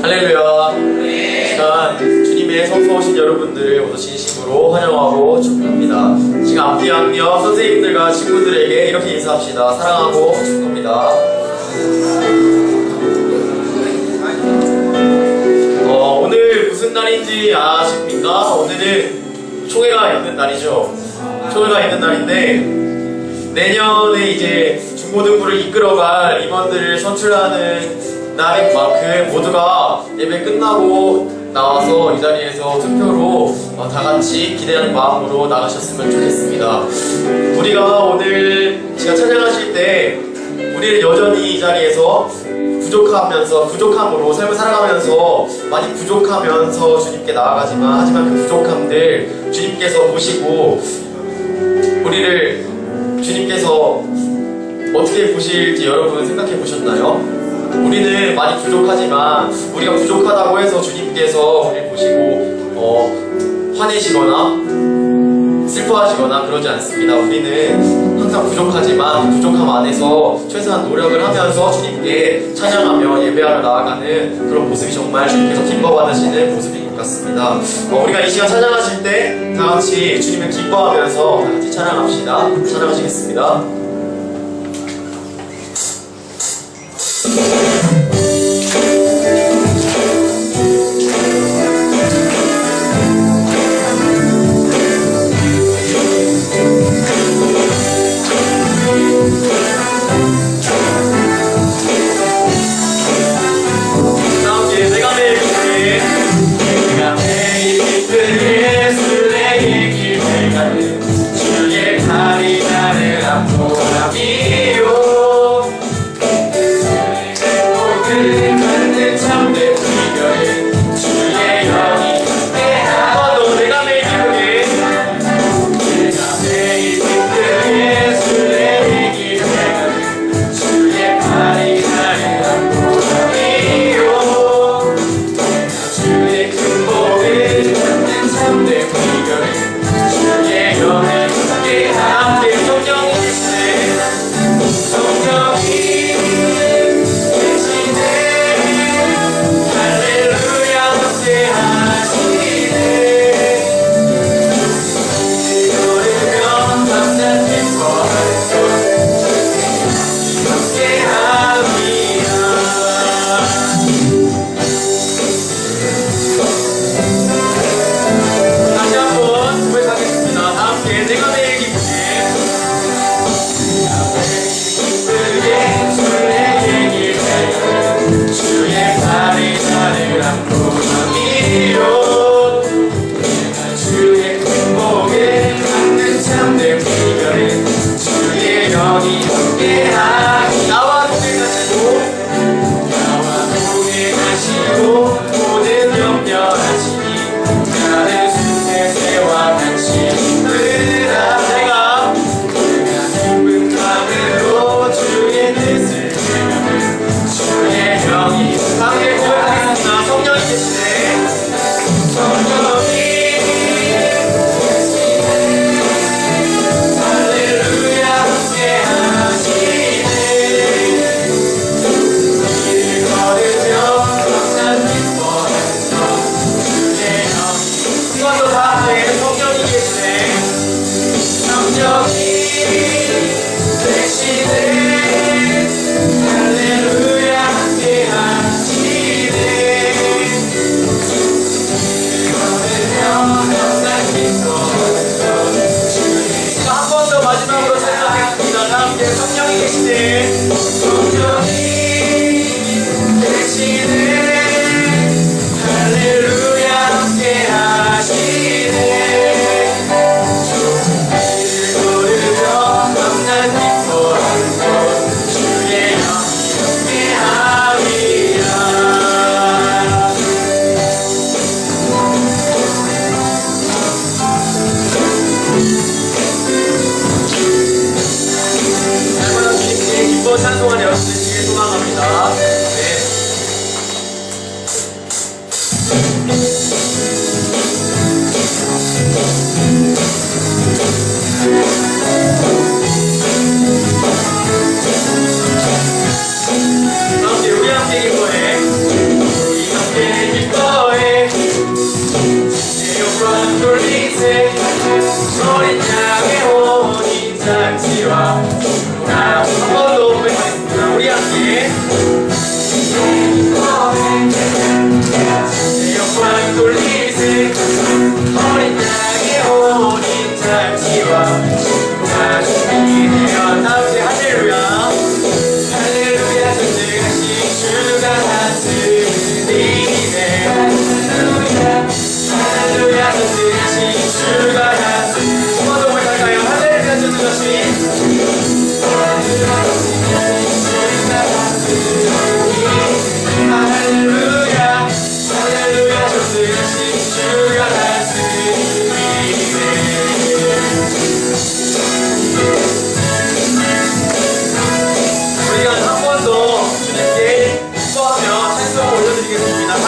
할렐루야. 시간 주님의 성소 오신 여러분들을 모두 진심으로 환영하고 축복합니다. 지금 앞뒤 양옆 선생님들과 친구들에게 이렇게 인사합시다. 사랑하고 축복합니다. 오늘 무슨 날인지 아십니까? 오늘은 총회가 있는 날이죠. 총회가 있는 날인데 내년에 이제 중고등부를 이끌어갈 임원들을 선출하는 날인 만큼 모두가 예배 끝나고 나와서 이 자리에서 투표로 다 같이 기대하는 마음으로 나가셨으면 좋겠습니다. 우리가 오늘 제가 찬양하실 때 우리는 여전히 이 자리에서 부족함으로 삶을 살아가면서 많이 부족하면서 주님께 나아가지만 하지만 그 부족함들 주님께서 보시고 우리를 주님께서 어떻게 보실지 여러분 생각해 보셨나요? 우리는 많이 부족하지만 우리가 부족하다고 해서 주님께서 우리를 보시고 화내시거나 슬퍼하시거나 그러지 않습니다. 우리는 항상 부족하지만 그 부족함 안에서 최소한 노력을 하면서 주님께 찬양하며 예배하러 나아가는 그런 모습이 정말 주님께서 기뻐받으시는 모습인 것 같습니다. 우리가 이 시간 찬양하실 때 다 같이 주님을 기뻐하면서 다 같이 찬양합시다. 찬양하시겠습니다. 주의 칼이 나를 안고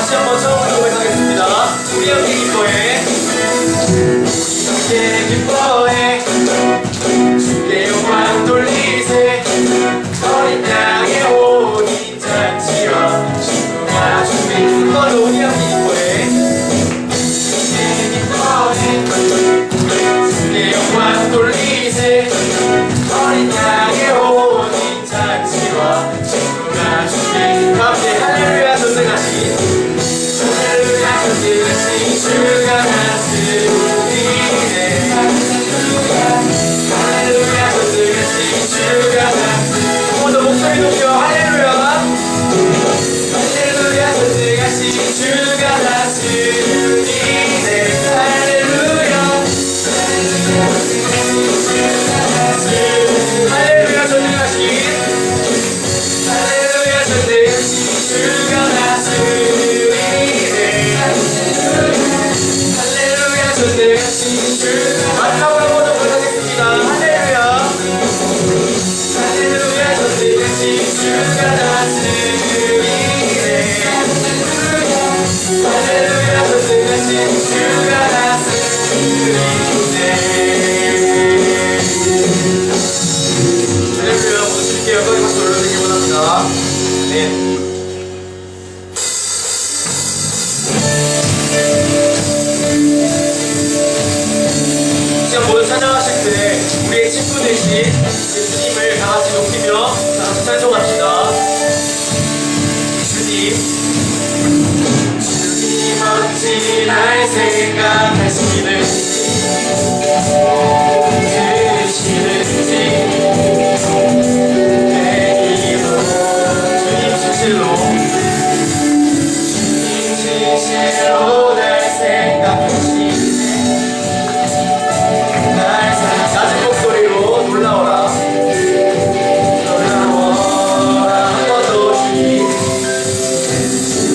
다시 한번 처음부터 고백하겠습니다. 우리 함께 기뻐해. 우리 함께 기뻐해. 주께 영광 돌리세. 어린 양의 혼인 잔치와 친구가 준비. 그걸로 우리 함께 기뻐해. 주께 기뻐해. 주께 영광 돌리세. 어린 양의 혼인 잔치와 친구가 준비. 함께 할렐루야 전승하신 할렐루야 전승하신 주가 다스리네. 할렐루야 전승하신 주가 다스리네. 한 번 더 목소리 높여 할렐루야. 할렐루야 전승하신 주가 다스리네. 할렐루야. 할렐루야 전승하신 할렐루야 전승하신 주가 다스리네. 할렐루야 전승하신 주가 마지막으로 한 번 더 부탁드리겠습니다. 할렐루야. 할렐루야 전승하신 주가 다스리네. 할렐루야 전승하신 주가 다스리네. 할렐루야. 모두 주님께 영광의 박수 올려드리기 원합니다. 네. 시간 모두 찬양하실 때 우리의 친구 되신 주님을 다 같이 높이며 다 같이 찬송합시다. 주님 어찌 날 생각하시는지 내 힘으로 주님 진실로 날 생각하시네. 낮은 목소리로 놀라워라. 놀라워라. 한 번 더 주님.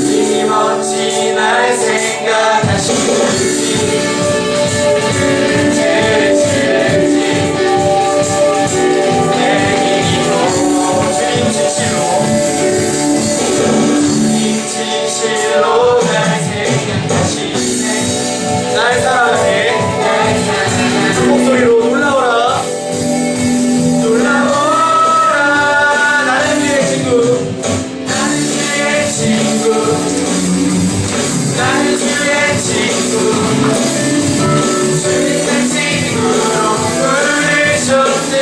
주님 어찌 날 생각하시는지 들으시는지 내 기도 주님 진실로 주님 진실로 날 생각하시네. 날 사랑해. 큰 목소리로 놀라워라. 놀라워라. 나는 주의 친구. 나는 주의 친구. 나는 주의 친구. 주님 내 친구로 부르셨네.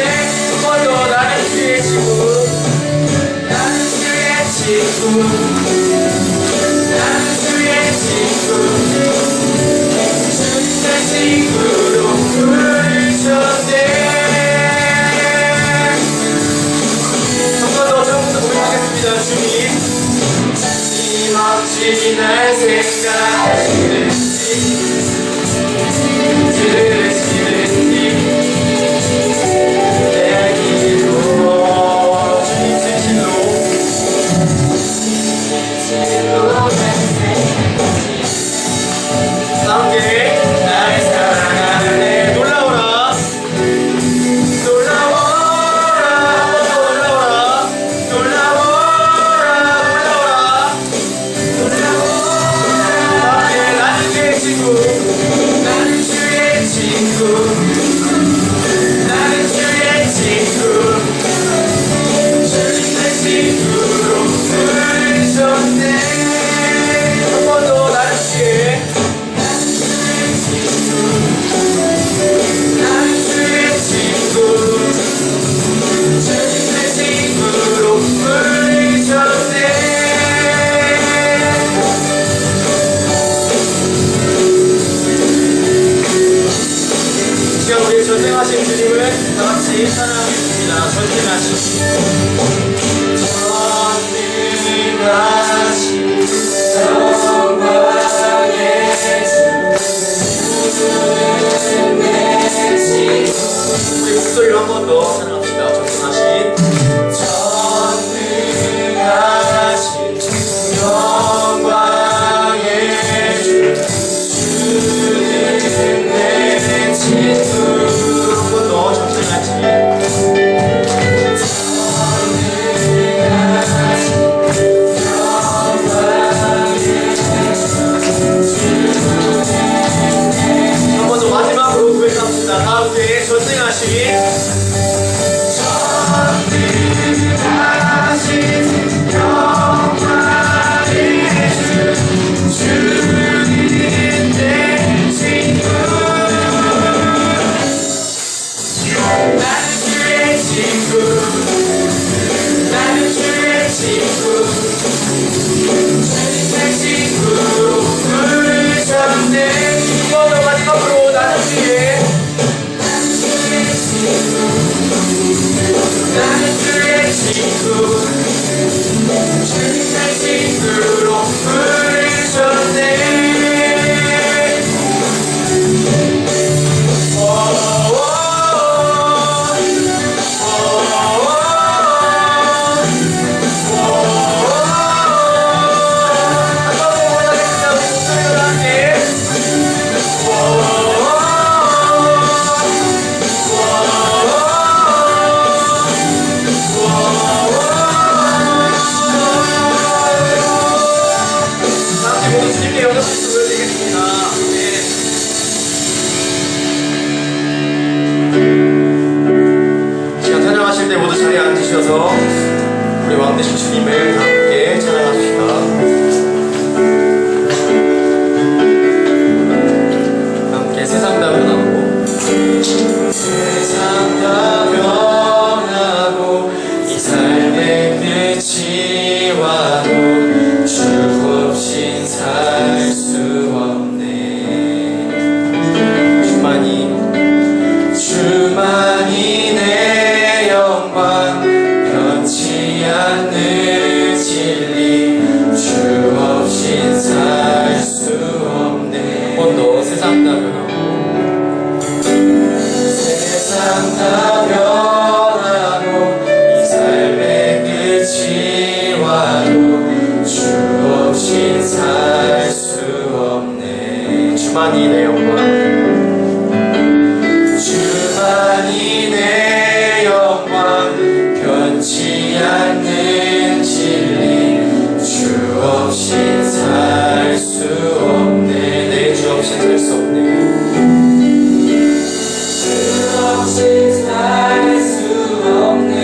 한 번 더. 나는 주의 친구. 나는 주의 친구. 나는 주의 친구. 주님 내 친구로 부르셨네. 한 번 더 처음부터 고백하겠습니다. 주님 어찌 날 생각하시는지 들으시는지 내 기도 주님 진실로 함께 날 사랑하네. 놀라워라. 놀라워라. 한 번 더 놀라워라. 놀라워라. 놀라워라. 함께 나는 주의 친구. 나는 주의 친구. 나는 주의 친구. 주님 내 친구로 부르셨네. 한 번 더. 나는 주의. 나는 주의 친구. 주님 내 친구로 부르셨네. 지금 우리 전쟁하신 주님을 다 같이 찬양하겠습니다. 전쟁하신 영광의 주. 우리 목소리로 한 번 더 찬양합시다. 전쟁하신 영광의 주. 주는 내 친구. 한 번 더 전쟁하신 영광의 우리 왕 되신 주님을 함께 찬양합시다. 함께 세상 다 변하고 세상 다 변하고 이 삶의 끝이 와도 주 없인 살 수 없네. 주만이 내 영광 변치 않는 진리 주 없인 살 수 없네. 한 번 더 세상 다 변하고 세상 다 변하고 이 삶의 끝이 와도 주 없인 살 수 없네. 주만이 내 영광 주만이 내 영광 변치 않는 진리 주 없인 살 수 없네. 내 주 없인 살 수 없네. 주 없인 살 수 없네.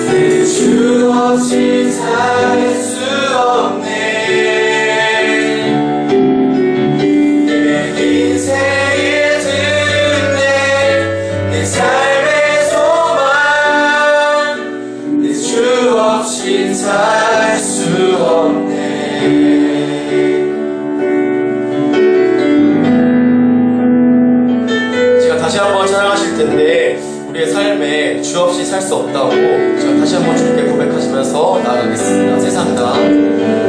내 주 없인 살 수 없네. 살 수 없네. 제가 다시 한번 찬양하실 텐데 우리의 삶에 주 없이 살 수 없다고 제가 다시 한번 주님께 고백하시면서 나아가겠습니다.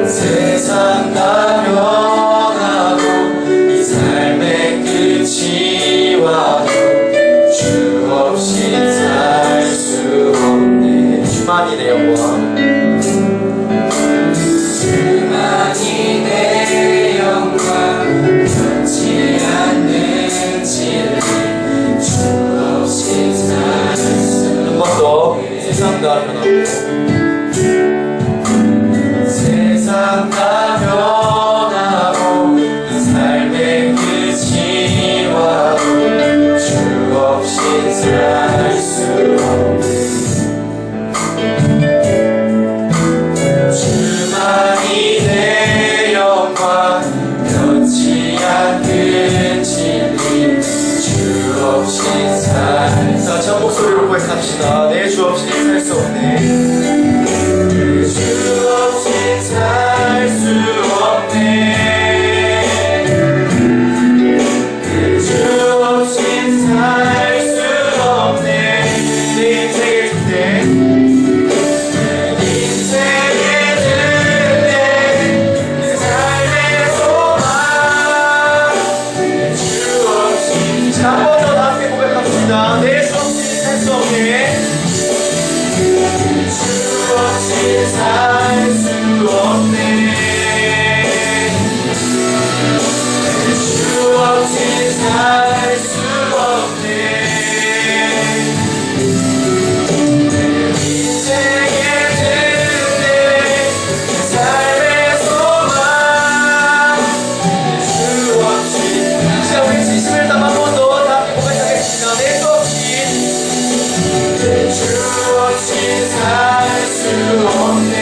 세상 다 변하고 이 삶의 끝이 와도 주 없이 살 수 없네. 주만이 내 영광 주만이 내 영광 변치 않는 진리 주 없인 살 수 한 번 더 세상 다 변하고 세상 다 변하고 이 삶의 끝이 와도 주 없인 살 수 없네. 주만이 내 영광 변치 않는 진리 주 없인 살. 자, 저 목소리로 고백합시다. 내 주 없인 살 수 없네. 내 주 없인 살 수 없네. 내 주 없인 살 수 없네. 내 인생의 주대 한 번 더 함께 고백합시다. 내 주 없이 살 수 없네. 주 없이 살 수 없네. 주 없이 살 수 없네. 내 인생의 뜻대 내 삶의 소망 주 없이. 자, 우리 진심을 담아 한 번 더 고백하겠습니다. 내 주 없이 살 수 없네.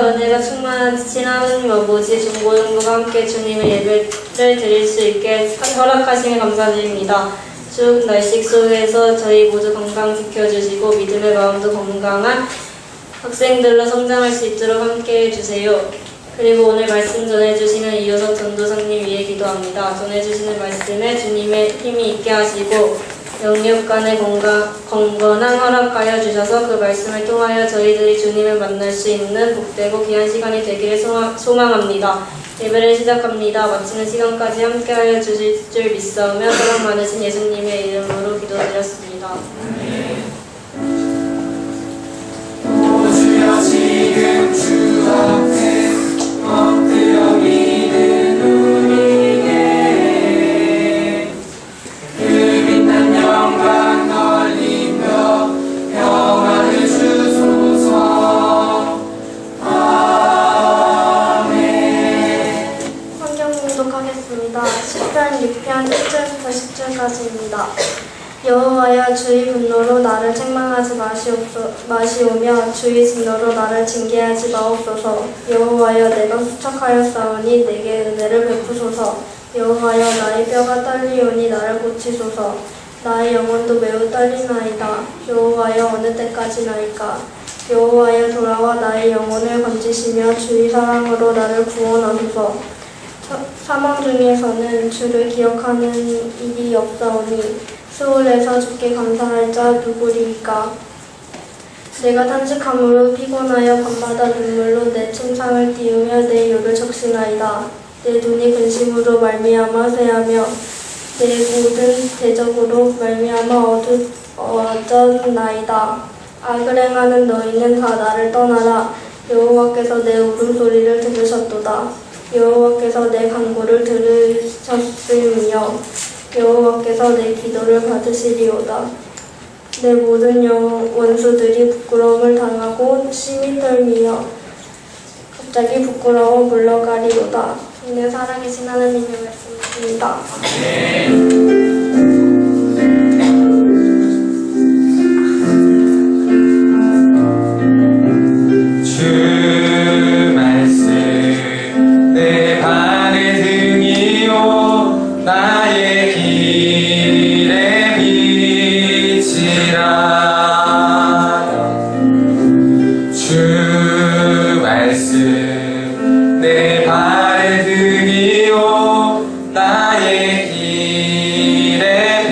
은혜가 충만한 하나님 아버지 중고등부가 함께 주님의 예배를 드릴 수 있게 허락하심에 감사드립니다. 추운 날씨 속에서 저희 모두 건강 지켜주시고 믿음의 마음도 건강한 학생들로 성장할 수 있도록 함께 해주세요. 그리고 오늘 말씀 전해주시는 이효석 전도사님 위해 기도합니다. 전해주시는 말씀에 주님의 힘이 있게 하시고 영육간의 건강한 허락하여 주셔서 그 말씀을 통하여 저희들이 주님을 만날 수 있는 복되고 귀한 시간이 되기를 소망합니다. 예배를 시작합니다. 마치는 시간까지 함께하여 주실 줄 믿사오며 사랑 많으신 예수님의 이름으로 기도드렸습니다. 오 주여 지금 주 앞에 엎드려 믿는 우리에게 그 빛난 영광 널리며 평안을 주소서. 아멘. 성경 봉독하겠습니다. 10편 6편 1절부터 10절까지입니다. 여호와여 주의 분노로 나를 책망하지 마시오며 주의 진노로 나를 징계하지 마옵소서. 여호와여 내가 수척하였사오니 내게 은혜를 베푸소서. 여호와여 나의 뼈가 떨리오니 나를 고치소서. 나의 영혼도 매우 떨리나이다. 여호와여 어느 때까지나이까. 여호와여 돌아와 나의 영혼을 건지시며 주의 사랑으로 나를 구원하소서. 사망 중에서는 주를 기억하는 일이 없사오니 수월에서 주께 감사할 자 누구리이까. 내가 탄식함으로 피곤하여 밤마다 눈물로 내 침상을 띄우며 내 혀를 적시나이다. 내 눈이 근심으로 말미암아 쇠하며 내 모든 대적으로 말미암아 어졌나이다. 악을 행하는 너희는 다 나를 떠나라. 여호와께서 내 울음소리를 들으셨도다. 여호와께서 내 간구를 들으셨음이여 여호와께서 내 기도를 받으시리오다. 내 모든 원수들이 부끄러움을 당하고 심히 떨미며 갑자기 부끄러워 물러가리로다. 이는 살아계신 하나님의 말씀입니다. 주 말씀 내 발의 등이요 나의 길의 빛이라. 주 말씀 내 발의 등이요 나의 길의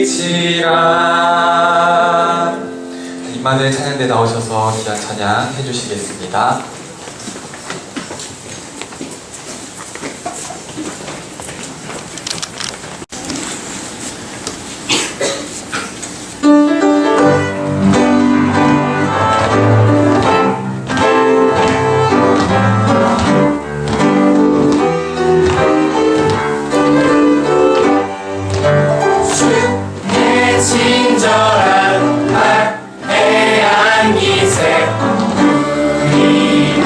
빛이라. 임마누엘 찬양대 나오셔서 귀한 찬양 해주시겠습니다. 친절한 날 해안 기세 우리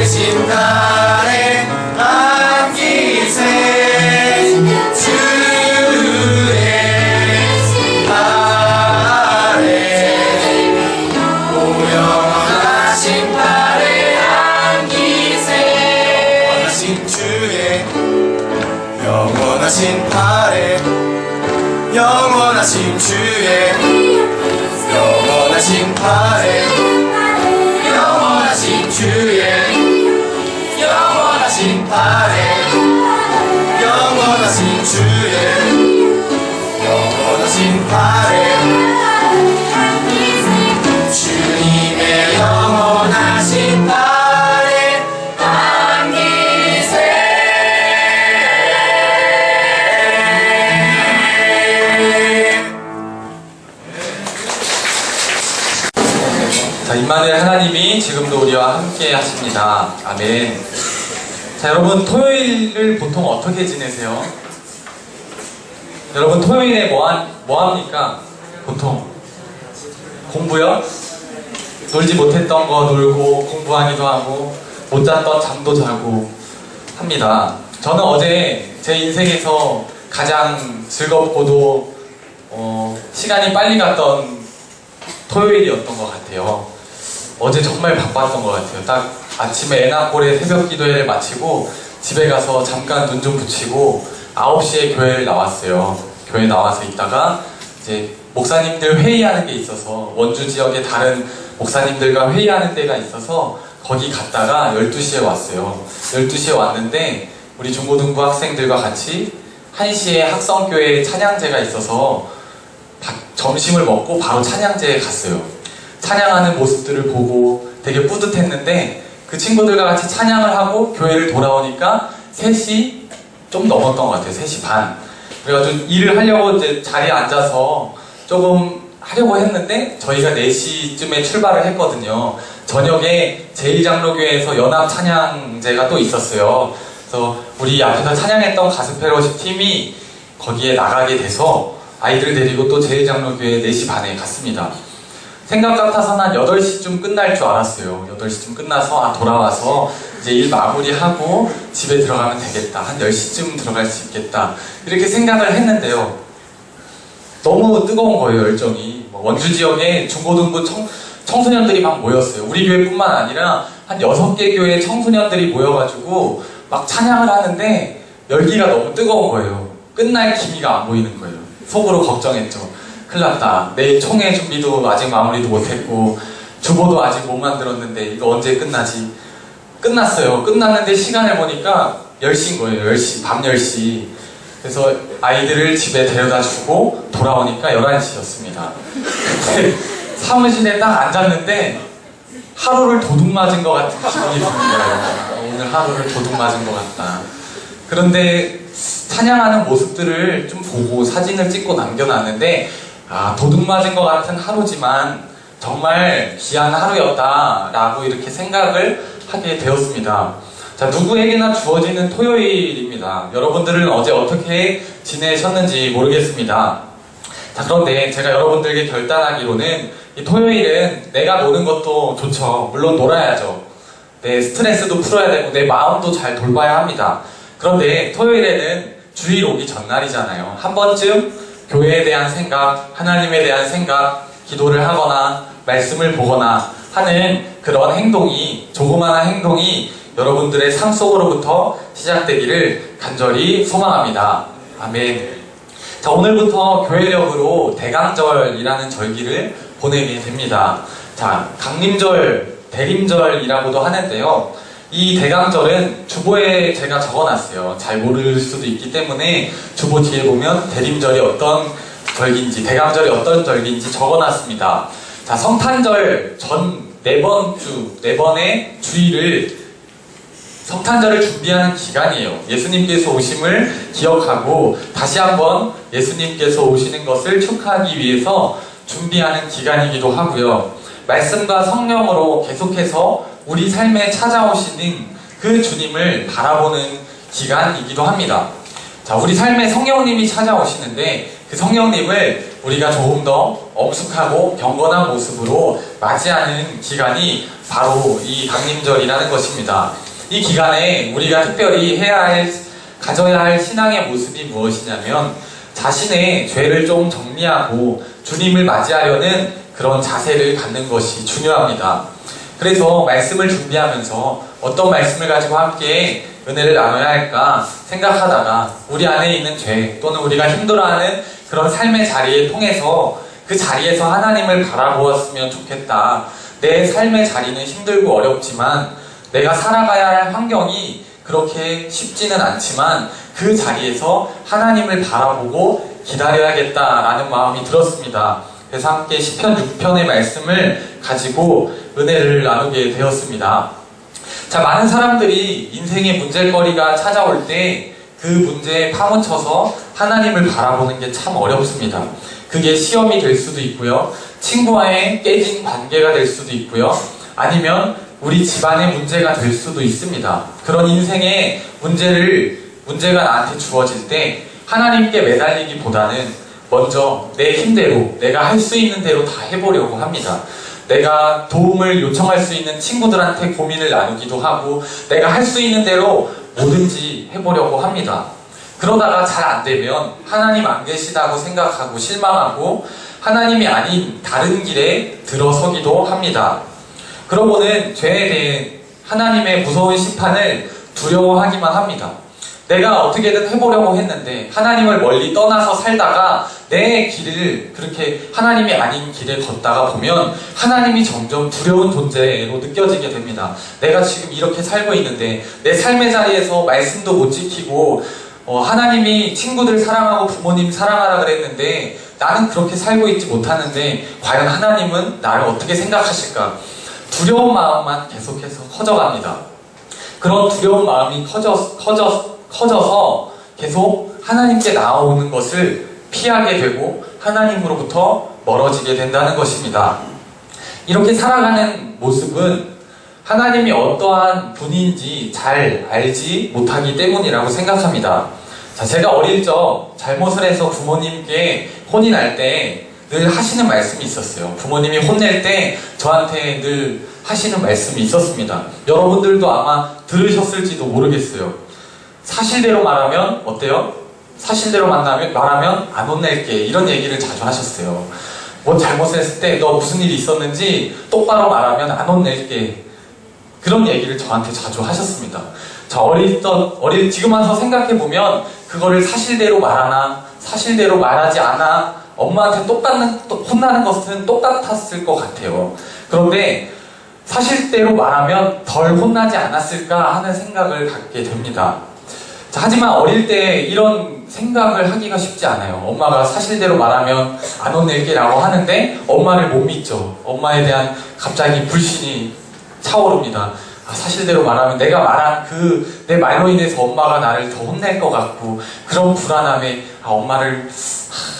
심판에 안기세 주의 발에 오영원하신 발에 안기세 영원하신 발에 영원하신 주의 영원하신 발에 영원하신 주의 영원하신 발에 영원하신 주의 영원하신 발에 주님의 영원하신 발에 안기세 자, 임마누엘 하나님이 지금도 우리와 함께 하십니다. 아멘. 자, 여러분 토요일을 보통 어떻게 지내세요? 여러분 토요일에 뭐 합니까? 보통 공부요? 놀지 못했던 거 놀고 공부하기도 하고 못 잤던 잠도 자고 합니다. 저는 어제 제 인생에서 가장 즐겁고도 시간이 빨리 갔던 토요일이었던 것 같아요. 어제 정말 바빴던 것 같아요. 딱 아침에 애나골의 새벽 기도회를 마치고 집에 가서 잠깐 눈 좀 붙이고 9시에 교회를 나왔어요. 교회 나와서 있다가 이제 목사님들 회의하는 게 있어서 원주 지역의 다른 목사님들과 회의하는 데가 있어서 거기 갔다가 12시에 왔어요. 12시에 왔는데 우리 중고등부 학생들과 같이 1시에 학성교회 찬양제가 있어서 점심을 먹고 바로 찬양제에 갔어요. 찬양하는 모습들을 보고 되게 뿌듯했는데 그 친구들과 같이 찬양을 하고 교회를 돌아오니까 3시 좀 넘었던 것 같아요. 3시 반. 그래가지고 일을 하려고 이제 자리에 앉아서 조금 하려고 했는데 저희가 4시쯤에 출발을 했거든요. 저녁에 제1장로교회에서 연합 찬양제가 또 있었어요. 그래서 우리 앞에서 찬양했던 가스펠로십 팀이 거기에 나가게 돼서 아이들 데리고 또 제1장로교회 4시 반에 갔습니다. 생각 같아서는 한 8시쯤 끝날 줄 알았어요. 8시쯤 끝나서 돌아와서 이제 일 마무리하고 집에 들어가면 되겠다. 한 10시쯤 들어갈 수 있겠다. 이렇게 생각을 했는데요. 너무 뜨거운 거예요, 열정이. 원주 지역에 중고등부 청소년들이 막 모였어요. 우리 교회뿐만 아니라 한 6개 교회 청소년들이 모여가지고 막 찬양을 하는데 열기가 너무 뜨거운 거예요. 끝날 기미가 안 보이는 거예요. 속으로 걱정했죠. 큰일 났다. 내일 총회 준비도 아직 마무리도 못했고 주보도 아직 못 만들었는데 이거 언제 끝나지? 끝났어요. 끝났는데 시간을 보니까 10시인 거예요. 10시, 밤 10시. 그래서 아이들을 집에 데려다 주고 돌아오니까 11시였습니다. 근데 사무실에 딱 앉았는데 하루를 도둑 맞은 것 같은 기분이 드는 거예요. 오늘 하루를 도둑 맞은 것 같다. 그런데 찬양하는 모습들을 좀 보고 사진을 찍고 남겨놨는데 도둑 맞은 것 같은 하루지만 정말 귀한 하루였다라고 이렇게 생각을 하게 되었습니다. 자, 누구에게나 주어지는 토요일입니다. 여러분들은 어제 어떻게 지내셨는지 모르겠습니다. 자, 그런데 제가 여러분들에게 결단하기로는 이 토요일은 내가 노는 것도 좋죠. 물론 놀아야죠. 내 스트레스도 풀어야 되고 내 마음도 잘 돌봐야 합니다. 그런데 토요일에는 주일 오기 전날이잖아요. 한 번쯤 교회에 대한 생각, 하나님에 대한 생각, 기도를 하거나 말씀을 보거나 하는 그런 행동이, 조그마한 행동이 여러분들의 삶 속으로부터 시작되기를 간절히 소망합니다. 아멘. 자, 오늘부터 교회력으로 대강절이라는 절기를 보내게 됩니다. 자, 강림절, 대림절이라고도 하는데요. 이 대강절은 주보에 제가 적어놨어요. 잘 모를 수도 있기 때문에 주보 뒤에 보면 대림절이 어떤 절기인지, 대강절이 어떤 절기인지 적어놨습니다. 자, 성탄절 전 4번의 주일을 성탄절을 준비하는 기간이에요. 예수님께서 오심을 기억하고 다시 한번 예수님께서 오시는 것을 축하하기 위해서 준비하는 기간이기도 하고요. 말씀과 성령으로 계속해서 우리 삶에 찾아오시는 그 주님을 바라보는 기간이기도 합니다. 자, 우리 삶에 성령님이 찾아오시는데 그 성령님을 우리가 조금 더 엄숙하고 경건한 모습으로 맞이하는 기간이 바로 이 강림절이라는 것입니다. 이 기간에 우리가 특별히 가져야 할 신앙의 모습이 무엇이냐면 자신의 죄를 좀 정리하고 주님을 맞이하려는 그런 자세를 갖는 것이 중요합니다. 그래서 말씀을 준비하면서 어떤 말씀을 가지고 함께 은혜를 나눠야 할까 생각하다가 우리 안에 있는 죄 또는 우리가 힘들어하는 그런 삶의 자리에 통해서 그 자리에서 하나님을 바라보았으면 좋겠다. 내 삶의 자리는 힘들고 어렵지만 내가 살아가야 할 환경이 그렇게 쉽지는 않지만 그 자리에서 하나님을 바라보고 기다려야겠다라는 마음이 들었습니다. 그래서 함께 시편 6편의 말씀을 가지고 은혜를 나누게 되었습니다. 자, 많은 사람들이 인생의 문제거리가 찾아올 때 그 문제에 파묻혀서 하나님을 바라보는 게 참 어렵습니다. 그게 시험이 될 수도 있고요. 친구와의 깨진 관계가 될 수도 있고요. 아니면 우리 집안의 문제가 될 수도 있습니다. 그런 인생의 문제가 나한테 주어질 때 하나님께 매달리기보다는 먼저 내 힘대로 내가 할 수 있는 대로 다 해보려고 합니다. 내가 도움을 요청할 수 있는 친구들한테 고민을 나누기도 하고 내가 할 수 있는 대로 뭐든지 해보려고 합니다. 그러다가 잘 안 되면 하나님 안 계시다고 생각하고 실망하고 하나님이 아닌 다른 길에 들어서기도 합니다. 그러고는 죄에 대해 하나님의 무서운 심판을 두려워하기만 합니다. 내가 어떻게든 해보려고 했는데 하나님을 멀리 떠나서 살다가 내 길을 그렇게 하나님이 아닌 길에 걷다가 보면 하나님이 점점 두려운 존재로 느껴지게 됩니다. 내가 지금 이렇게 살고 있는데 내 삶의 자리에서 말씀도 못 지키고 하나님이 친구들 사랑하고 부모님 사랑하라 그랬는데 나는 그렇게 살고 있지 못하는데 과연 하나님은 나를 어떻게 생각하실까? 두려운 마음만 계속해서 커져갑니다. 그런 두려운 마음이 커져서 계속 하나님께 나아오는 것을 피하게 되고 하나님으로부터 멀어지게 된다는 것입니다. 이렇게 살아가는 모습은 하나님이 어떠한 분인지 잘 알지 못하기 때문이라고 생각합니다. 자, 제가 어릴 적 잘못을 해서 부모님께 혼이 날 때 늘 하시는 말씀이 있었어요. 부모님이 혼낼 때 저한테 늘 하시는 말씀이 있었습니다. 여러분들도 아마 들으셨을지도 모르겠어요. 사실대로 말하면 어때요? 사실대로 말하면 안 혼낼게, 이런 얘기를 자주 하셨어요. 뭐 잘못을 했을 때 너 무슨 일이 있었는지 똑바로 말하면 안 혼낼게, 그런 얘기를 저한테 자주 하셨습니다. 지금 와서 생각해보면 그거를 사실대로 말하나 사실대로 말하지 않아 엄마한테 혼나는 것은 똑같았을 것 같아요. 그런데 사실대로 말하면 덜 혼나지 않았을까 하는 생각을 갖게 됩니다. 자, 하지만 어릴 때 이런 생각을 하기가 쉽지 않아요. 엄마가 사실대로 말하면 안 혼낼게 라고 하는데 엄마를 못 믿죠. 엄마에 대한 갑자기 불신이 차오릅니다. 사실대로 말하면 내가 말한 내 말로 인해서 엄마가 나를 더 혼낼 것 같고 그런 불안함에 엄마를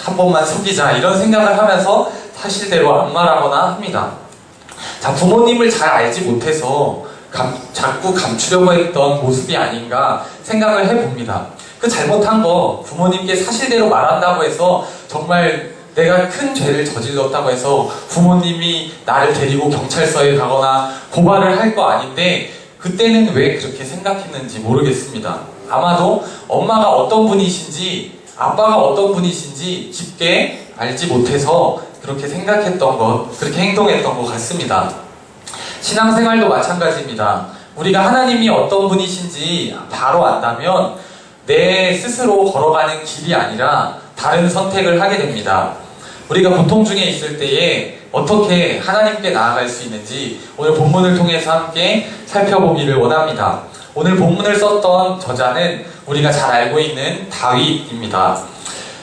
한 번만 속이자, 이런 생각을 하면서 사실대로 안 말하거나 합니다. 자, 부모님을 잘 알지 못해서 자꾸 감추려고 했던 모습이 아닌가 생각을 해봅니다. 그 잘못한 거 부모님께 사실대로 말한다고 해서 정말 내가 큰 죄를 저질렀다고 해서 부모님이 나를 데리고 경찰서에 가거나 고발을 할 거 아닌데 그때는 왜 그렇게 생각했는지 모르겠습니다. 아마도 엄마가 어떤 분이신지 아빠가 어떤 분이신지 깊게 알지 못해서 그렇게 그렇게 행동했던 것 같습니다. 신앙생활도 마찬가지입니다. 우리가 하나님이 어떤 분이신지 바로 안다면 내 스스로 걸어가는 길이 아니라 다른 선택을 하게 됩니다. 우리가 고통 중에 있을 때에 어떻게 하나님께 나아갈 수 있는지 오늘 본문을 통해서 함께 살펴보기를 원합니다. 오늘 본문을 썼던 저자는 우리가 잘 알고 있는 다윗입니다.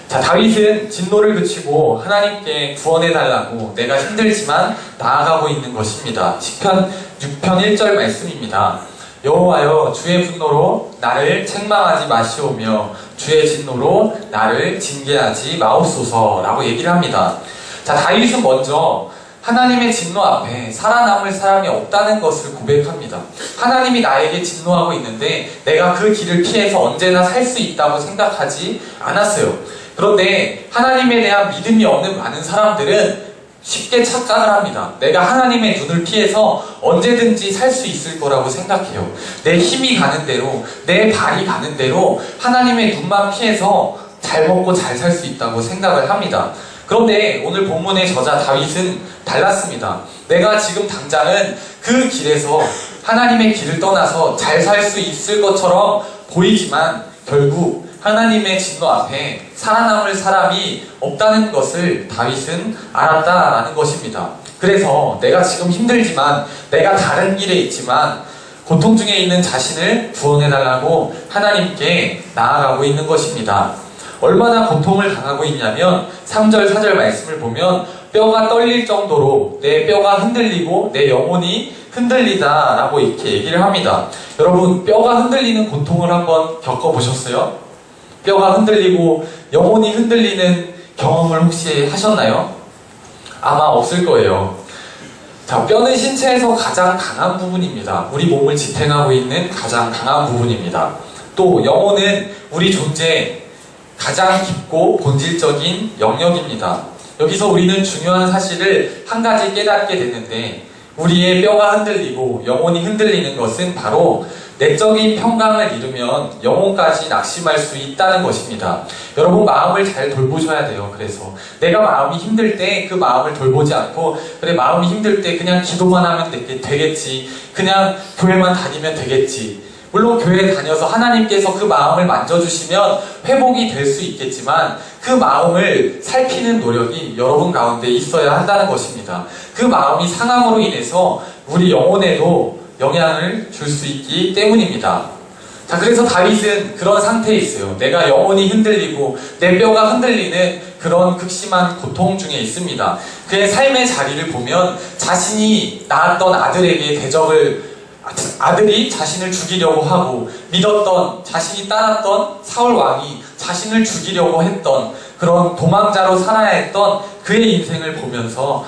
자, 다윗은 진노를 그치고 하나님께 구원해달라고 내가 힘들지만 나아가고 있는 것입니다. 시편 6편 1절 말씀입니다. 여호와여, 주의 분노로 나를 책망하지 마시오며 주의 진노로 나를 징계하지 마옵소서 라고 얘기를 합니다. 자, 다윗은 먼저 하나님의 진노 앞에 살아남을 사람이 없다는 것을 고백합니다. 하나님이 나에게 진노하고 있는데 내가 그 길을 피해서 언제나 살 수 있다고 생각하지 않았어요. 그런데 하나님에 대한 믿음이 없는 많은 사람들은 쉽게 착각을 합니다. 내가 하나님의 눈을 피해서 언제든지 살 수 있을 거라고 생각해요. 내 힘이 가는 대로, 내 발이 가는 대로 하나님의 눈만 피해서 잘 먹고 잘 살 수 있다고 생각을 합니다. 그런데 오늘 본문의 저자 다윗은 달랐습니다. 내가 지금 당장은 그 길에서 하나님의 길을 떠나서 잘 살 수 있을 것처럼 보이지만 결국 하나님의 진노 앞에 살아남을 사람이 없다는 것을 다윗은 알았다라는 것입니다. 그래서 내가 지금 힘들지만, 내가 다른 길에 있지만 고통 중에 있는 자신을 구원해달라고 하나님께 나아가고 있는 것입니다. 얼마나 고통을 당하고 있냐면 3절 4절 말씀을 보면 뼈가 떨릴 정도로 내 뼈가 흔들리고 내 영혼이 흔들리다 라고 이렇게 얘기를 합니다. 여러분, 뼈가 흔들리는 고통을 한번 겪어보셨어요? 뼈가 흔들리고 영혼이 흔들리는 경험을 혹시 하셨나요? 아마 없을 거예요. 자, 뼈는 신체에서 가장 강한 부분입니다. 우리 몸을 지탱하고 있는 가장 강한 부분입니다. 또 영혼은 우리 존재의 가장 깊고 본질적인 영역입니다. 여기서 우리는 중요한 사실을 한 가지 깨닫게 되는데, 우리의 뼈가 흔들리고 영혼이 흔들리는 것은 바로 내적인 평강을 잃으면 영혼까지 낙심할 수 있다는 것입니다. 여러분, 마음을 잘 돌보셔야 돼요. 그래서 내가 마음이 힘들 때 그 마음을 돌보지 않고, 그래 마음이 힘들 때 그냥 기도만 하면 되겠지, 그냥 교회만 다니면 되겠지. 물론 교회에 다녀서 하나님께서 그 마음을 만져주시면 회복이 될 수 있겠지만 그 마음을 살피는 노력이 여러분 가운데 있어야 한다는 것입니다. 그 마음이 상함으로 인해서 우리 영혼에도 영향을 줄 수 있기 때문입니다. 자, 그래서 다윗은 그런 상태에 있어요. 내가 영혼이 흔들리고 내 뼈가 흔들리는 그런 극심한 고통 중에 있습니다. 그의 삶의 자리를 보면 자신이 낳았던 아들이 자신을 죽이려고 하고, 믿었던, 자신이 따랐던 사울 왕이 자신을 죽이려고 했던 그런 도망자로 살아야 했던 그의 인생을 보면서,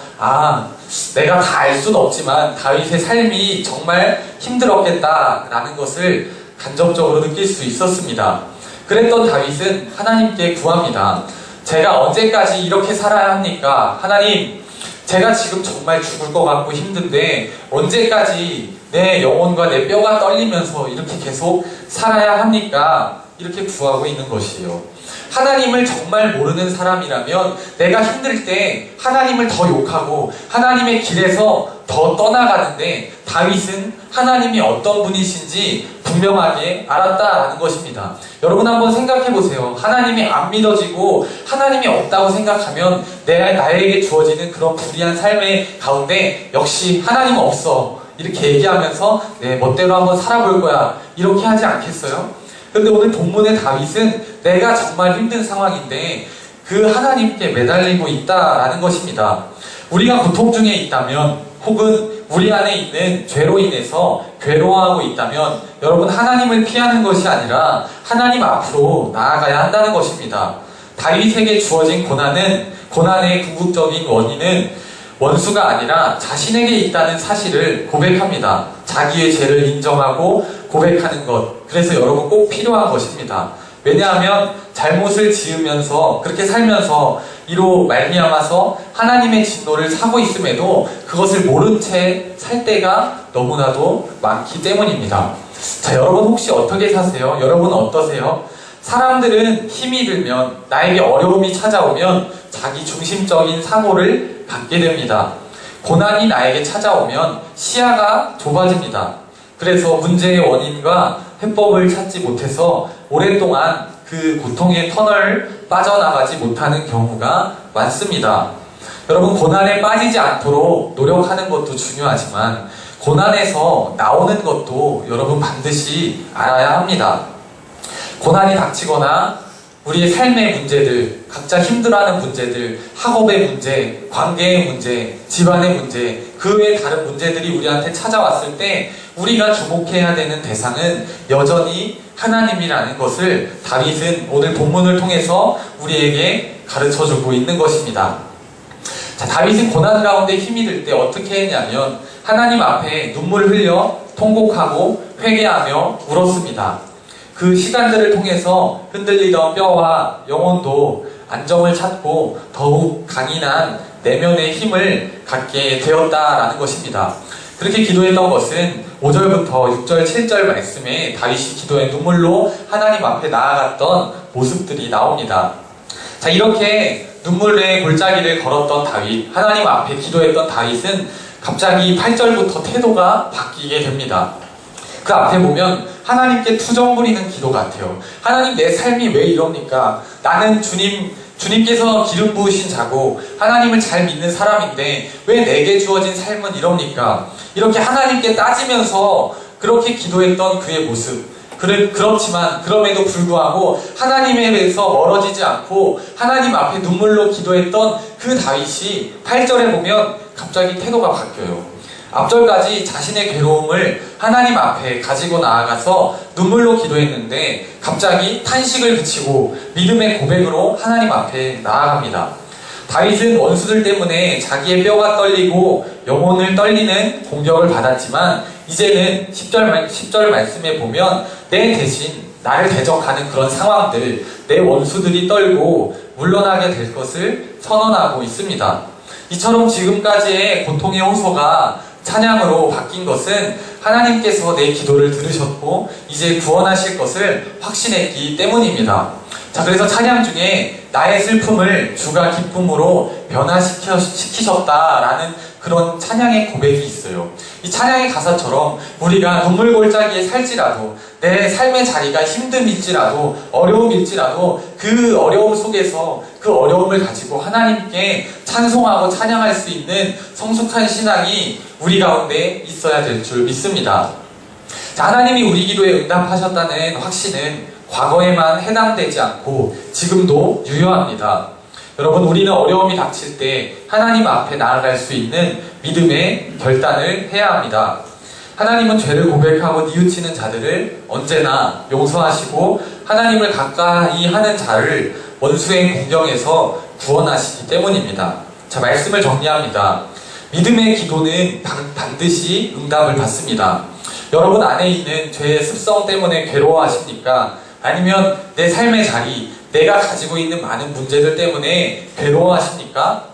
내가 다 알 수는 없지만 다윗의 삶이 정말 힘들었겠다라는 것을 간접적으로 느낄 수 있었습니다. 그랬던 다윗은 하나님께 구합니다. 제가 언제까지 이렇게 살아야 합니까? 하나님, 제가 지금 정말 죽을 것 같고 힘든데 언제까지 내 영혼과 내 뼈가 떨리면서 이렇게 계속 살아야 합니까? 이렇게 구하고 있는 것이에요. 하나님을 정말 모르는 사람이라면 내가 힘들 때 하나님을 더 욕하고 하나님의 길에서 더 떠나가는데, 다윗은 하나님이 어떤 분이신지 분명하게 알았다라는 것입니다. 여러분, 한번 생각해 보세요. 하나님이 안 믿어지고 하나님이 없다고 생각하면 나에게 주어지는 그런 불의한 삶의 가운데 역시 하나님은 없어, 이렇게 얘기하면서 내 멋대로 한번 살아볼 거야, 이렇게 하지 않겠어요? 근데 오늘 본문의 다윗은 내가 정말 힘든 상황인데 그 하나님께 매달리고 있다라는 것입니다. 우리가 고통 중에 있다면, 혹은 우리 안에 있는 죄로 인해서 괴로워하고 있다면, 여러분, 하나님을 피하는 것이 아니라 하나님 앞으로 나아가야 한다는 것입니다. 다윗에게 주어진 고난의 궁극적인 원인은 원수가 아니라 자신에게 있다는 사실을 고백합니다. 자기의 죄를 인정하고 고백하는 것. 그래서 여러분, 꼭 필요한 것입니다. 왜냐하면 잘못을 지으면서, 그렇게 살면서 이로 말미암아서 하나님의 진노를 사고 있음에도 그것을 모른 채 살 때가 너무나도 많기 때문입니다. 자, 여러분 혹시 어떻게 사세요? 여러분 어떠세요? 사람들은 힘이 들면, 나에게 어려움이 찾아오면 자기 중심적인 사고를 갖게 됩니다. 고난이 나에게 찾아오면 시야가 좁아집니다. 그래서 문제의 원인과 해법을 찾지 못해서 오랫동안 그 고통의 터널을 빠져나가지 못하는 경우가 많습니다. 여러분, 고난에 빠지지 않도록 노력하는 것도 중요하지만 고난에서 나오는 것도 여러분 반드시 알아야 합니다. 고난이 닥치거나 우리의 삶의 문제들, 각자 힘들어하는 문제들, 학업의 문제, 관계의 문제, 집안의 문제, 그 외에 다른 문제들이 우리한테 찾아왔을 때 우리가 주목해야 되는 대상은 여전히 하나님이라는 것을 다윗은 오늘 본문을 통해서 우리에게 가르쳐주고 있는 것입니다. 자, 다윗은 고난 가운데 힘이 들 때 어떻게 했냐면 하나님 앞에 눈물을 흘려 통곡하고 회개하며 울었습니다. 그 시간들을 통해서 흔들리던 뼈와 영혼도 안정을 찾고 더욱 강인한 내면의 힘을 갖게 되었다라는 것입니다. 그렇게 기도했던 것은 5절부터 6절, 7절 말씀에 다윗이 기도의 눈물로 하나님 앞에 나아갔던 모습들이 나옵니다. 자, 이렇게 눈물의 골짜기를 걸었던 다윗, 하나님 앞에 기도했던 다윗은 갑자기 8절부터 태도가 바뀌게 됩니다. 그 앞에 보면 하나님께 투정 부리는 기도 같아요. 하나님, 내 삶이 왜 이럽니까? 나는 주님께서 기름 부으신 자고 하나님을 잘 믿는 사람인데 왜 내게 주어진 삶은 이럽니까? 이렇게 하나님께 따지면서 그렇게 기도했던 그의 모습. 그렇지만 그럼에도 불구하고 하나님에서 멀어지지 않고 하나님 앞에 눈물로 기도했던 그 다윗이 8절에 보면 갑자기 태도가 바뀌어요. 앞절까지 자신의 괴로움을 하나님 앞에 가지고 나아가서 눈물로 기도했는데 갑자기 탄식을 그치고 믿음의 고백으로 하나님 앞에 나아갑니다. 다윗은 원수들 때문에 자기의 뼈가 떨리고 영혼을 떨리는 공격을 받았지만 이제는 10절 말씀에 보면 내 대신 나를 대적하는 그런 상황들, 내 원수들이 떨고 물러나게 될 것을 선언하고 있습니다. 이처럼 지금까지의 고통의 호소가 찬양으로 바뀐 것은 하나님께서 내 기도를 들으셨고 이제 구원하실 것을 확신했기 때문입니다. 자, 그래서 찬양 중에 나의 슬픔을 주가 기쁨으로 변화시키셨다라는 그런 찬양의 고백이 있어요. 이 찬양의 가사처럼 우리가 눈물 골짜기에 살지라도 내 삶의 자리가 힘듦일지라도 어려움일지라도 그 어려움 속에서 그 어려움을 가지고 하나님께 찬송하고 찬양할 수 있는 성숙한 신앙이 우리 가운데 있어야 될 줄 믿습니다. 자, 하나님이 우리 기도에 응답하셨다는 확신은 과거에만 해당되지 않고 지금도 유효합니다. 여러분, 우리는 어려움이 닥칠 때 하나님 앞에 나아갈 수 있는 믿음의 결단을 해야 합니다. 하나님은 죄를 고백하고 뉘우치는 자들을 언제나 용서하시고 하나님을 가까이 하는 자를 원수의 공경에서 구원하시기 때문입니다. 자, 말씀을 정리합니다. 믿음의 기도는 반드시 응답을 받습니다. 여러분 안에 있는 죄의 습성 때문에 괴로워하십니까? 아니면 내 삶의 자리, 내가 가지고 있는 많은 문제들 때문에 괴로워하십니까?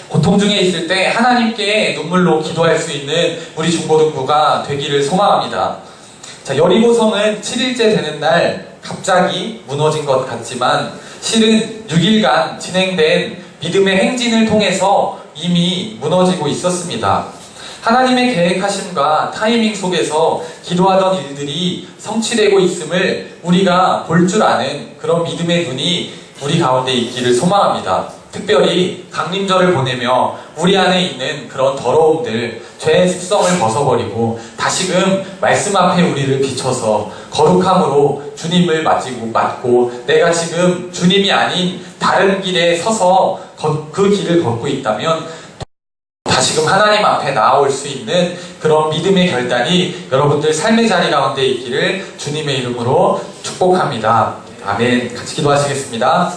고통 중에 있을 때 하나님께 눈물로 기도할 수 있는 우리 중고등부가 되기를 소망합니다. 자, 여리고성은 7일째 되는 날 갑자기 무너진 것 같지만 실은 6일간 진행된 믿음의 행진을 통해서 이미 무너지고 있었습니다. 하나님의 계획하심과 타이밍 속에서 기도하던 일들이 성취되고 있음을 우리가 볼 줄 아는 그런 믿음의 눈이 우리 가운데 있기를 소망합니다. 특별히 강림절을 보내며 우리 안에 있는 그런 더러움들, 죄의 습성을 벗어버리고 다시금 말씀 앞에 우리를 비춰서 거룩함으로 주님을 맞고 내가 지금 주님이 아닌 다른 길에 서서 그 길을 걷고 있다면 다시금 하나님 앞에 나아올 수 있는 그런 믿음의 결단이 여러분들 삶의 자리 가운데 있기를 주님의 이름으로 축복합니다. 아멘. 같이 기도하시겠습니다.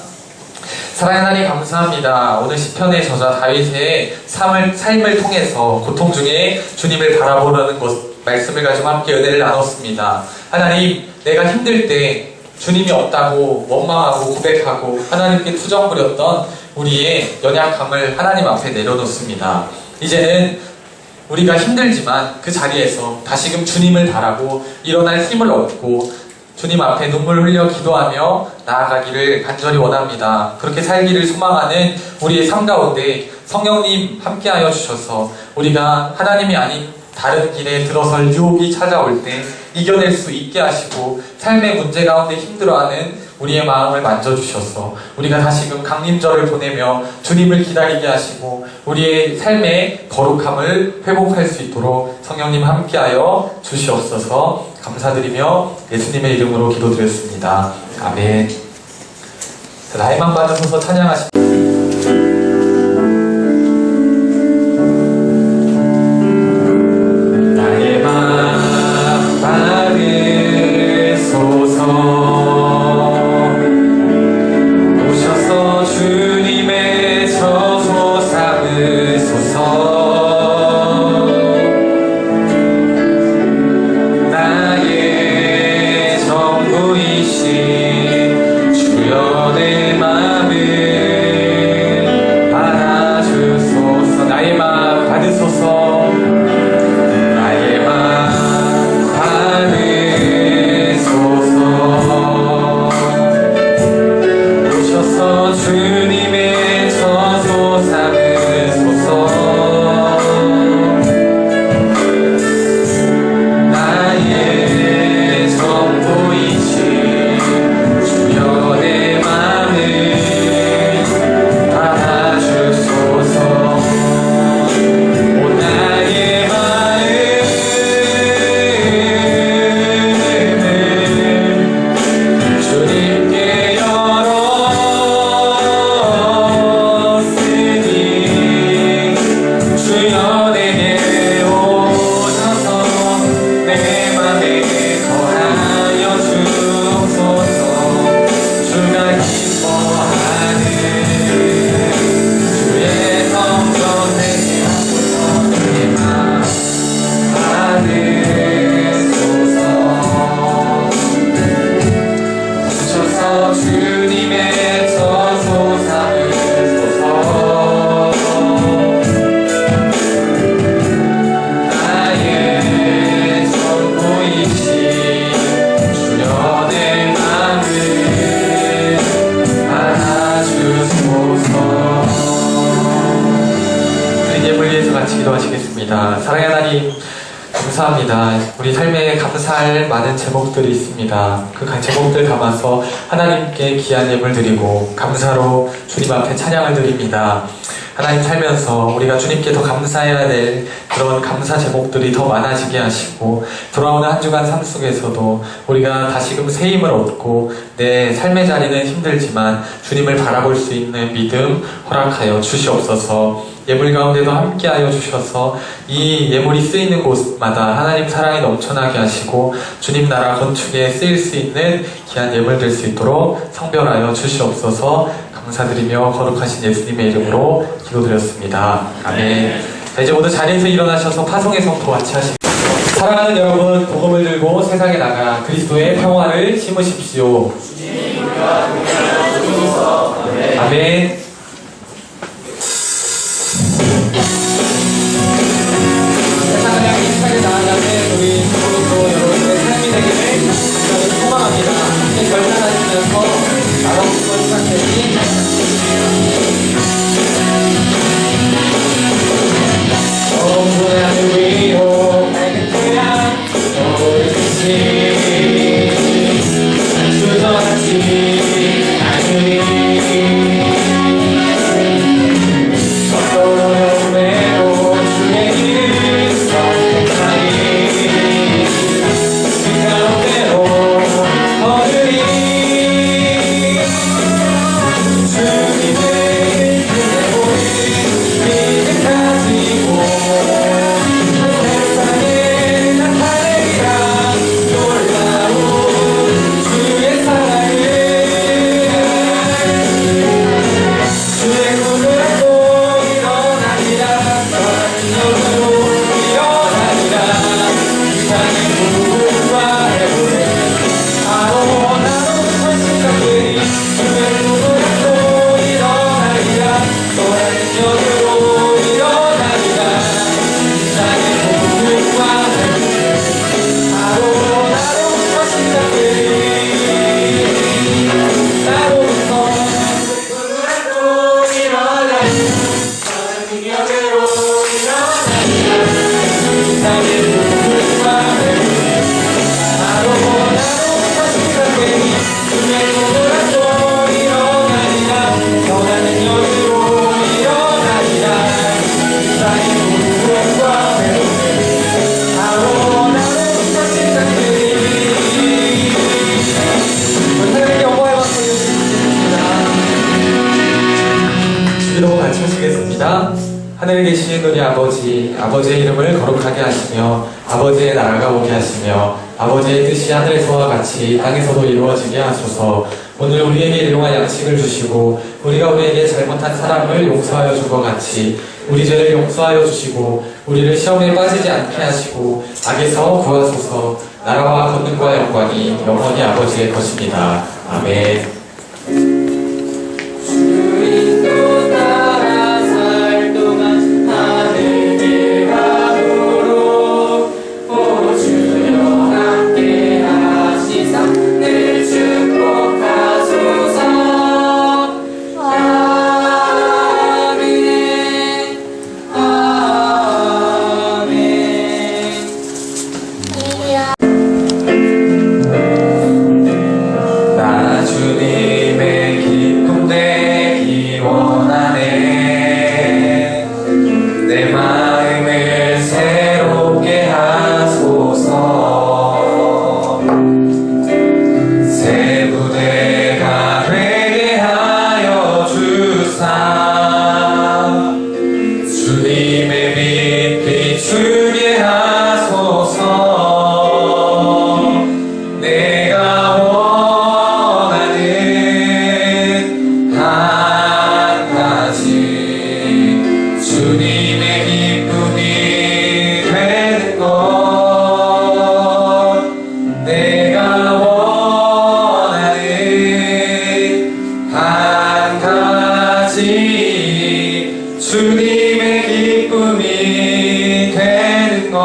사랑하는 하나님 감사합니다. 오늘 시편의 저자 다윗의 삶을 통해서 고통 중에 주님을 바라보라는 말씀을 가지고 함께 은혜를 나눴습니다. 하나님, 내가 힘들 때 주님이 없다고 원망하고 고백하고 하나님께 투정 부렸던 우리의 연약함을 하나님 앞에 내려놓습니다. 이제는 우리가 힘들지만 그 자리에서 다시금 주님을 바라고 일어날 힘을 얻고 주님 앞에 눈물 흘려 기도하며 나아가기를 간절히 원합니다. 그렇게 살기를 소망하는 우리의 삶 가운데 성령님 함께하여 주셔서 우리가 하나님이 아닌 다른 길에 들어설 유혹이 찾아올 때 이겨낼 수 있게 하시고 삶의 문제 가운데 힘들어하는 우리의 마음을 만져주셔서 우리가 다시금 강림절을 보내며 주님을 기다리게 하시고 우리의 삶의 거룩함을 회복할 수 있도록 성령님 함께하여 주시옵소서. 감사드리며 예수님의 이름으로 기도드렸습니다. 아멘. 나의만 받으셔서 찬양하십니다. 주여 내 맘을 삶에 감사할 많은 제목들이 있습니다. 그 제목들 담아서 하나님께 귀한 예물 드리고 감사로 주님 앞에 찬양을 드립니다. 하나님 살면서 우리가 주님께 더 감사해야 될 그런 감사 제목들이 더 많아지게 하시고 돌아오는 한 주간 삶 속에서도 우리가 다시금 새 힘을 얻고 내 삶의 자리는 힘들지만 주님을 바라볼 수 있는 믿음 허락하여 주시옵소서. 예물 가운데도 함께하여 주셔서 이 예물이 쓰이는 곳마다 하나님 사랑이 넘쳐나게 하시고 주님 나라 건축에 쓰일 수 있는 귀한 예물 될 수 있도록 성별하여 주시옵소서. 감사드리며 거룩하신 예수님의 이름으로 기도드렸습니다. 아멘. 자, 이제 모두 자리에서 일어나셔서 파송의 성도 같이 하시고 사랑하는 여러분, 복음을 들고 세상에 나가 그리스도의 평화를 심으십시오. 아멘. 세상을 향해 힘차게 나아가는 우리 주님으로 여러분의 삶이 되기를 저는 소망합니다. 함께 결단하시면서 나눠주고 시작되니 온전한 하늘 위로 밝은 태양 너를 빛이 주저하지 않으니 서로 열매로 주의 길을 선택하니 그 가운데로 걸으리 주님의 그대 보이 믿음 가지고 세상에 나타내리라 놀라운 주의 사랑을 주의 꿈을 안고 일어나리라 떠나는 영으로 일어나리라 세상의 부흥과 해보를 바로 나로 헌신자들이 주의 꿈을 안고 일어나리라 떠나는 영으로 일어나리라 세상의 부흥과 해보를 바로 나로 헌신자들이 나로부터 꿈을 안고 일어나리라 떠나는 영으로 일어나리라 세상의 부흥과 해보를 바로 나로부터 시작되니 주의 꿈을 안고 일어나리라 떠나는 영으로 일어나리라 세상의 부흥과 해보를 바로 나로부터 시작되니 하나님께 영광의 박수 드리겠습니다. 기도 같이 하시겠습니다. 하늘에 계신 우리 아버지, 아버지의 이름을 거룩하게 하시며 아버지의 나라가 오게 하시며 아버지의 뜻이 하늘에서와 같이 땅에서도 이루어지게 하소서. 오늘 우리에게 일용할 양식을 주시고 우리가 우리에게 잘못한 사람을 용서하여 준 것 같이 우리 죄를 용서하여 주시고 우리를 시험에 빠지지 않게 하시고 악에서 구하소서. 나라와 권능과 영광이 영원히 아버지의 것입니다. 아멘. 주인도 따라 살 동안 하늘 길 가도록 오 주여 함께 하시사 늘 축복하소서. 아멘. 아멘. 나 주님의 기쁨 되기 원하네. 내 마음을 새롭게 하소서. 새 부대가 되게 하여 주사. 주님의 빛 비추게 하소서. 내가 원하는 한 가지 주님의 기쁨이 되는 것. 내가 원하는 한 가지 주님의 기쁨이 되는 것.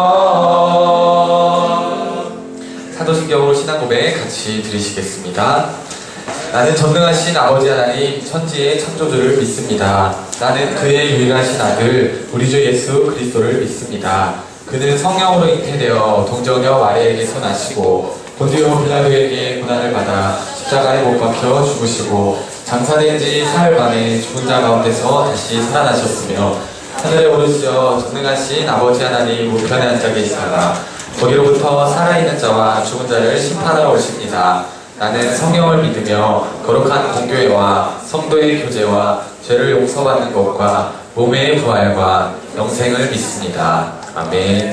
사도신경으로 신앙 고백 같이 들으시겠습니다. 나는 전능하신 아버지 하나님 천지의 창조주를 믿습니다. 나는 그의 유일하신 아들 우리 주 예수 그리스도를 믿습니다. 그는 성령으로 잉태되어 동정녀 마리에게 손하시고 본디오 빌라도에게 고난을 받아 십자가에 못 박혀 죽으시고 장사된 지 사흘 만에 죽은 자 가운데서 다시 살아나셨으며 하늘에 오르시어 전능하신 아버지 하나님 우편에 앉아 계시다가 거기로부터 살아있는 자와 죽은 자를 심판하러 오십니다. 나는 성령을 믿으며 거룩한 공교회와 성도의 교제와 죄를 용서받는 것과 몸의 부활과 영생을 믿습니다. 아멘.